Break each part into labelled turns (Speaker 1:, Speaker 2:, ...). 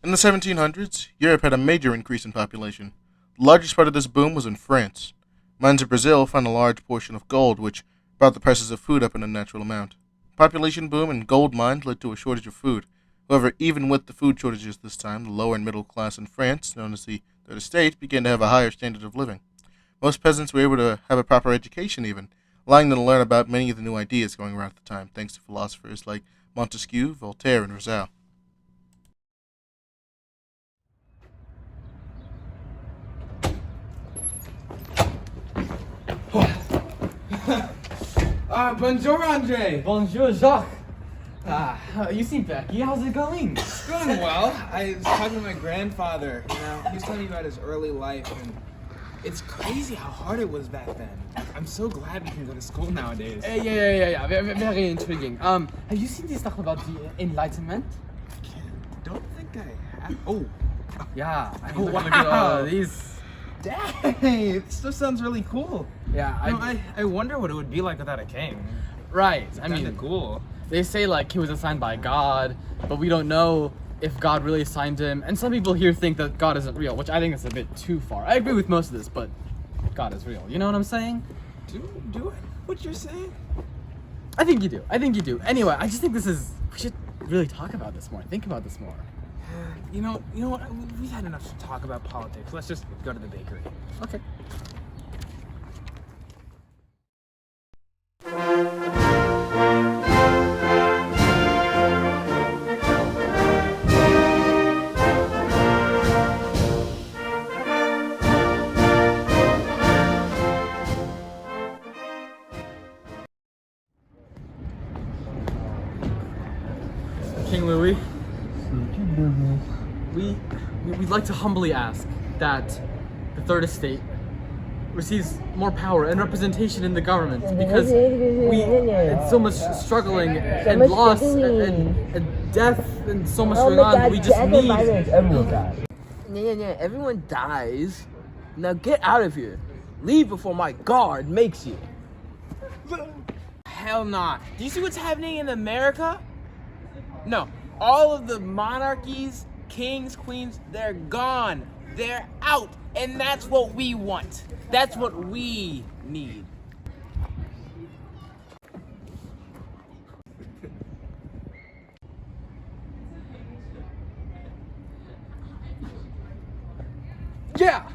Speaker 1: In the 1700s, Europe had a major increase in population. The largest part of this boom was in France. Mines of Brazil found a large portion of gold, which brought the prices of food up an unnatural amount. Population boom and gold mines led to a shortage of food. However, even with the food shortages this time, the lower and middle class in France, known as the Third Estate, began to have a higher standard of living. Most peasants were able to have a proper education even, allowing them to learn about many of the new ideas going around at the time, thanks to philosophers like Montesquieu, Voltaire, and Rousseau.
Speaker 2: Bonjour, Andre.
Speaker 3: Bonjour, Jacque. You see Becky. How's it going?
Speaker 2: It's going well. I was talking to my grandfather. He was telling me about his early life, and it's crazy how hard it was back then. I'm so glad we can go to school nowadays.
Speaker 3: Yeah. Very intriguing. Have you seen this stuff about the Enlightenment?
Speaker 2: Don't think I have. Oh,
Speaker 3: Yeah. I
Speaker 2: Oh,
Speaker 3: look at all
Speaker 2: wow.
Speaker 3: of these.
Speaker 2: dang! It still sounds really cool.
Speaker 3: Yeah.
Speaker 2: I wonder what it would be like without a king.
Speaker 3: Right.
Speaker 2: It's
Speaker 3: I
Speaker 2: kinda
Speaker 3: mean,
Speaker 2: cool.
Speaker 3: they say like he was assigned by God, but we don't know if God really assigned him. And some people here think that God isn't real, which I think is a bit too far. I agree with most of this, but God is real. You know what I'm saying?
Speaker 2: Do what you're saying?
Speaker 3: I think you do. Anyway, I just think we should really talk about this more. Think about this more.
Speaker 2: You know what? We've had enough to talk about politics. Let's just go to the bakery.
Speaker 3: Okay. King Louis, we'd like to humbly ask that the Third Estate receives more power and representation in the government because it's so much struggling and loss and death and so much going on. We just need.
Speaker 4: Everyone dies. Yeah, everyone dies. Now get out of here. Leave before my guard makes you.
Speaker 2: Hell nah. Do you see what's happening in America? No. All of the monarchies, kings, queens, they're gone. They're out. And that's what we want. That's what we need.
Speaker 3: Yeah.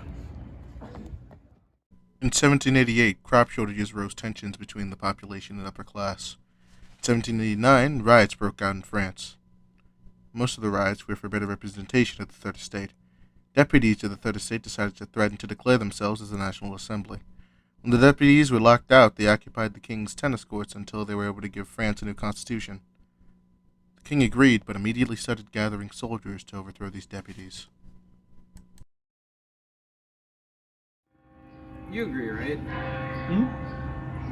Speaker 1: In 1788, crop shortages rose tensions between the population and upper class. In 1789, riots broke out in France. Most of the riots were for better representation of the Third Estate. Deputies of the Third Estate decided to threaten to declare themselves as the National Assembly. When the deputies were locked out, they occupied the king's tennis courts until they were able to give France a new constitution. The king agreed, but immediately started gathering soldiers to overthrow these deputies.
Speaker 2: You agree, right?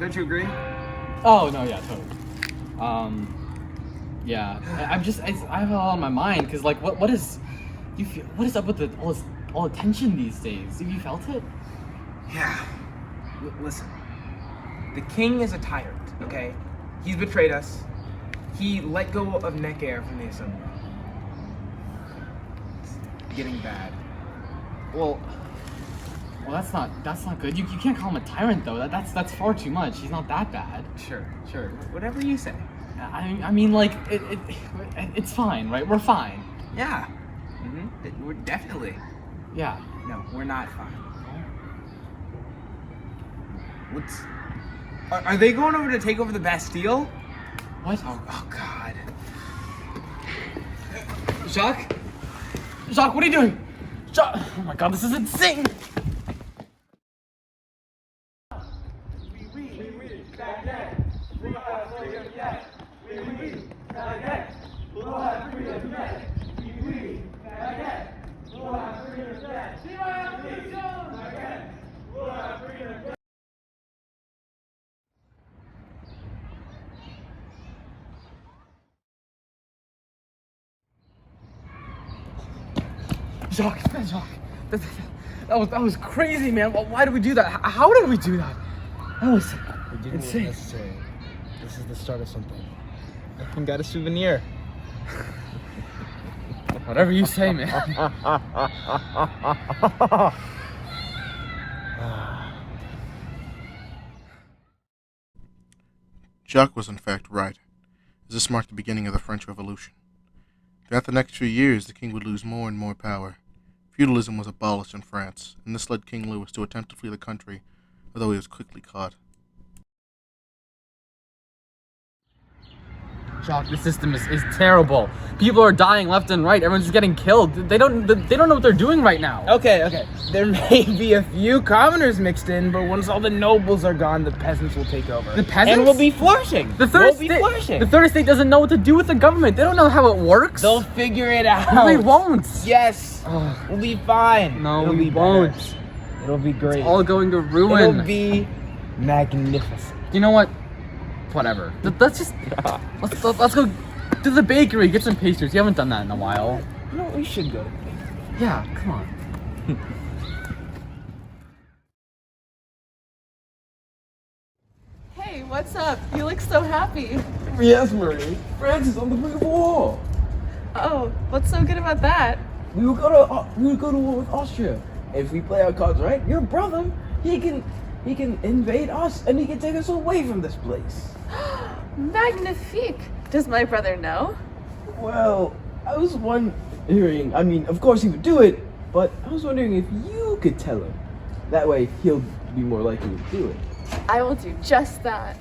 Speaker 2: Don't you agree?
Speaker 3: Oh no, yeah, totally. Yeah, I have a lot on my mind because like, what is up with all the tension these days? Have you felt it?
Speaker 2: Yeah. Listen. The king is a tyrant, okay? He's betrayed us. He let go of neck air from the assembly. It's getting bad.
Speaker 3: Well, that's not good. You can't call him a tyrant though. That's far too much. He's not that bad.
Speaker 2: Sure. Whatever you say.
Speaker 3: I mean, like it's fine, right? We're fine.
Speaker 2: Yeah. We're definitely.
Speaker 3: Yeah.
Speaker 2: No, we're not fine. Are they going over to take over the Bastille?
Speaker 3: What?
Speaker 2: Oh God.
Speaker 3: Jacque, what are you doing? Jacque! Oh my God, this is insane. Jacque, that was crazy, man. Why did we do that? How did we do that? That was insane.
Speaker 4: Necessary. This is the start of something. Everyone got a souvenir.
Speaker 3: Whatever you say, man.
Speaker 1: Jacques was in fact right, as this marked the beginning of the French Revolution. Throughout the next few years, the king would lose more and more power. Feudalism was abolished in France, and this led King Louis to attempt to flee the country, although he was quickly caught.
Speaker 3: Jacques, the system is terrible. People are dying left and right. Everyone's just getting killed. They don't know what they're doing right now.
Speaker 2: Okay. There may be a few commoners mixed in, but once all the nobles are gone, the peasants will take over.
Speaker 3: The peasants?
Speaker 2: And we'll be flourishing.
Speaker 3: The third estate doesn't know what to do with the government. They don't know how it works.
Speaker 2: They'll figure it out.
Speaker 3: No, they won't.
Speaker 2: Yes. We'll be fine.
Speaker 3: No,
Speaker 2: It'll
Speaker 3: we
Speaker 2: be
Speaker 3: won't.
Speaker 2: better. It'll be great.
Speaker 3: It's all going to ruin.
Speaker 2: It'll be magnificent.
Speaker 3: You know what? Whatever. Let's go to the bakery, get some pastries. You haven't done that in a while.
Speaker 2: No, we should go.
Speaker 3: Yeah, come on.
Speaker 5: Hey, what's up? You look so happy.
Speaker 4: Yes, Marie. France is on the brink of war.
Speaker 5: Oh, what's so good about that?
Speaker 4: We will go to war with Austria. If we play our cards right, your brother, he can invade us and he can take us away from this place.
Speaker 5: Magnifique. Does my brother know?
Speaker 4: Well, I was wondering, I mean, of course he would do it, but I was wondering if you could tell him. That way he'll be more likely to do it.
Speaker 5: I will do just that.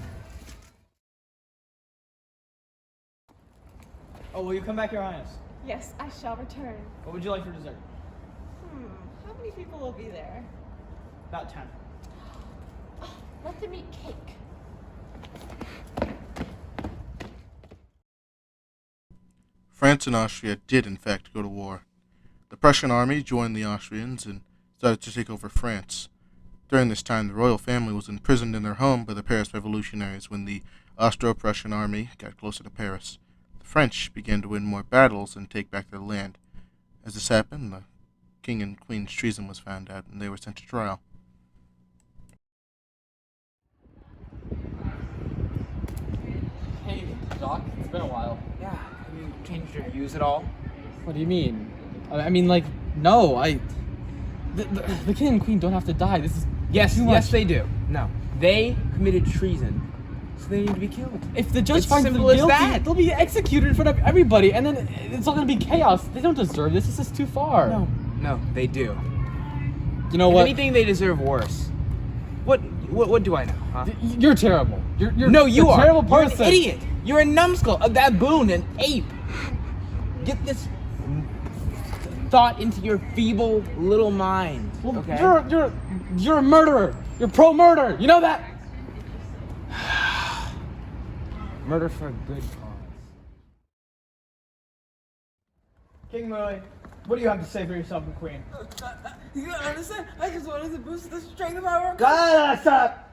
Speaker 6: Oh, will you come back, Your Highness?
Speaker 5: Yes, I shall return.
Speaker 6: What would you like for dessert?
Speaker 5: How many people will be there?
Speaker 6: About 10.
Speaker 5: Let them eat cake.
Speaker 1: France and Austria did in fact go to war. The Prussian army joined the Austrians and started to take over France. During this time, the royal family was imprisoned in their home by the Paris revolutionaries when the Austro-Prussian army got closer to Paris. The French began to win more battles and take back their land. As this happened, the king and queen's treason was found out, and they were sent to trial.
Speaker 3: Hey, Jacques, it's been a while.
Speaker 2: Yeah. Have you changed your views at all?
Speaker 3: What do you mean? I mean, like, no, the king and queen don't have to die. This is
Speaker 2: Yes,
Speaker 3: too
Speaker 2: yes
Speaker 3: much.
Speaker 2: they do. No. They committed treason, so they need to be killed.
Speaker 3: If the judge
Speaker 2: It's
Speaker 3: finds them
Speaker 2: simple as
Speaker 3: guilty,
Speaker 2: that.
Speaker 3: they'll be executed in front of everybody, and then it's all gonna be chaos. They don't deserve this. This is too far.
Speaker 2: No, they do.
Speaker 3: You know
Speaker 2: If
Speaker 3: what?
Speaker 2: anything, they deserve worse. What do I know, huh?
Speaker 3: You're terrible. You're
Speaker 2: No, you
Speaker 3: a
Speaker 2: are.
Speaker 3: terrible
Speaker 2: You're
Speaker 3: person.
Speaker 2: an idiot. You're a numbskull, a baboon, an ape. Get this thought into your feeble little mind.
Speaker 3: Well,
Speaker 2: Okay.
Speaker 3: you're a murderer. You're pro-murder. You know that?
Speaker 2: Murder for a good cause.
Speaker 6: King Louis, what do you have to say for yourself and Queen?
Speaker 4: You don't understand? I just wanted to boost the strength of our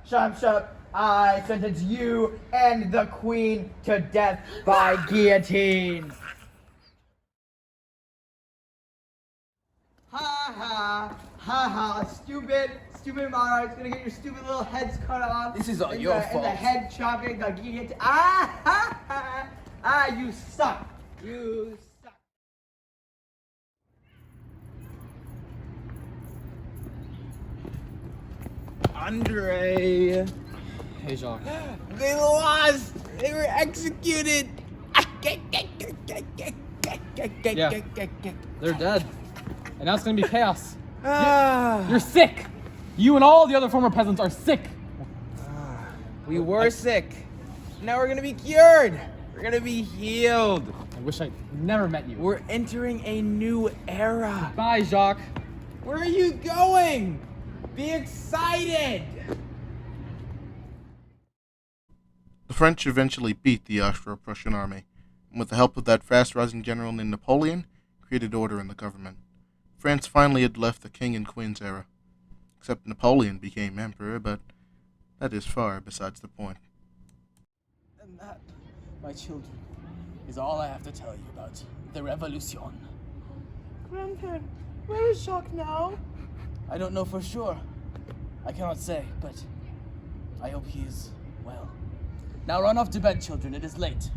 Speaker 6: Shut up! I sentence you and the Queen to death by guillotine. Ha! Stupid monarch's gonna get your stupid little heads cut off.
Speaker 4: This is all
Speaker 6: and
Speaker 4: your
Speaker 6: the, And the
Speaker 4: fault.
Speaker 6: head chopping, the guillotine. You suck. You suck.
Speaker 2: Andre.
Speaker 3: Hey, Jacques.
Speaker 2: They lost. They were executed.
Speaker 3: Yeah. They're dead. And now it's gonna be chaos.
Speaker 2: Ah,
Speaker 3: You're sick. You and all the other former peasants are sick.
Speaker 2: we were sick. Now we're gonna be cured. We're gonna be healed.
Speaker 3: I wish I never met you.
Speaker 2: We're entering a new era.
Speaker 3: Bye, Jacques.
Speaker 2: Where are you going? Be excited.
Speaker 1: The French eventually beat the Austro-Prussian army, and with the help of that fast-rising general named Napoleon, created order in the government. France finally had left the king and queen's era. Except Napoleon became emperor, but that is far besides the point.
Speaker 7: And that, my children, is all I have to tell you about the revolution.
Speaker 5: Grandpa, where is Jacques now?
Speaker 7: I don't know for sure. I cannot say, but I hope he is well. Now run off to bed, children. It is late.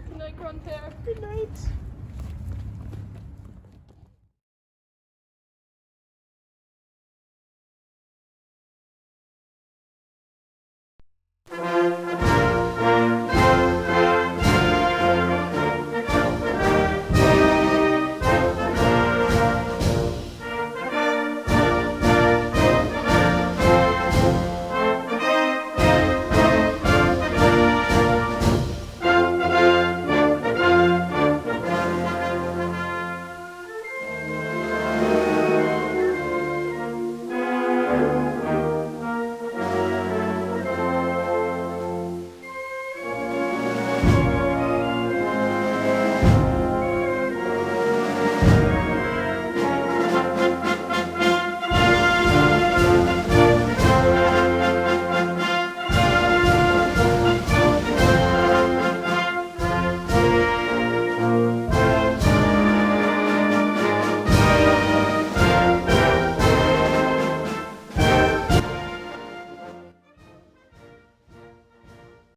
Speaker 5: Good night, Grandpa. Good night.